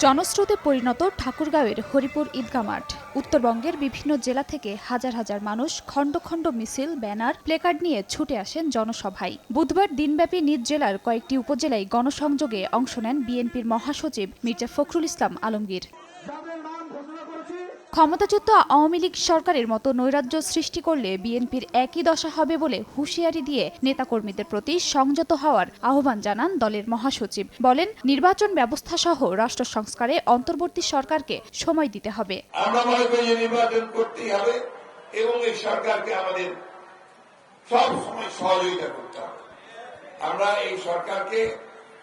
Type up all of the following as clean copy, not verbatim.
জনস্রোতে পরিণত ঠাকুরগাঁওয়ের হরিপুর ঈদগাহ মাঠ। উত্তরবঙ্গের বিভিন্ন জেলা থেকে হাজার হাজার মানুষ খণ্ড খণ্ড মিছিল, ব্যানার, প্লেকার্ড নিয়ে ছুটে আসেন জনসভায়। বুধবার দিনব্যাপী নিজ জেলার কয়েকটি উপজেলায় গণসংযোগে অংশ নেন বিএনপির মহাসচিব মির্জা ফখরুল ইসলাম আলমগীর। ক্ষমতাচ্যুত আওয়ামী লীগ সরকারের মতো নৈরাজ্য সৃষ্টি করলে বিএনপির একই দশা হবে বলে হুঁশিয়ারি দিয়ে নেতাকর্মীদের প্রতি সংযত হওয়ার আহ্বান জানান দলের মহাসচিব। বলেন, নির্বাচন ব্যবস্থা সহ রাষ্ট্র সংস্কারে অন্তর্বর্তী সরকারকে সময় দিতে হবে। আমরা মনে করি যে নির্বাচন করতেই হবে এবং এই সরকারকে আমাদের সব সময় সহযোগিতা করতে হবে। আমরা এই সরকারকে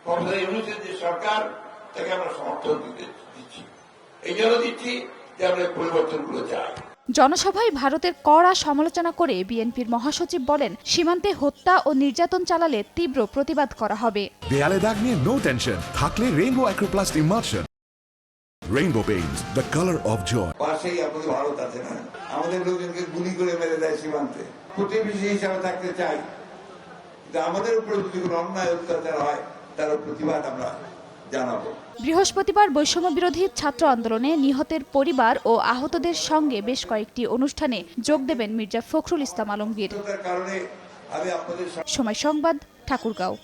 ক্ষমতায় ইউনিটের যে সরকার তাকে আমরা সমর্থন দিচ্ছি, এই জন্য দিচ্ছি যে আমরা পরিবর্তনগুলো চাই। জনসভায় ভারতের কড়া সমালোচনা করে বিএনপির মহাসচিব বলেন, সীমান্তে হত্যা ও নির্যাতন চালালে তীব্র প্রতিবাদ করা হবে। দেয়ালে দাগ নিয়ে নো টেনশন, থাকলে rainbow Acroplast emulsion. Rainbow paints, the colour of joy. পাশেই আমাদের ভারত আছে না, আমাদের লোকজনকে গুলি করে মেরে দেয় সীমান্তে। প্রতিবেশী হিসাবে থাকতে চাই, কিন্তু আমাদের উপরে যদি কোনো অন্যায় অত্যাচার হয় তার প্রতিবাদ আমরা জানাবো। বৃহস্পতিবার বৈষম্য বিরোধী ছাত্র আন্দোলনে নিহতের পরিবার ও আহতদের সঙ্গে বেশ কয়েকটি অনুষ্ঠানে যোগ দেবেন মির্জা ফখরুল ইসলাম আলমগীর। কারণে আমি আপনাদের সময় সংবাদ, ঠাকুরগাঁও।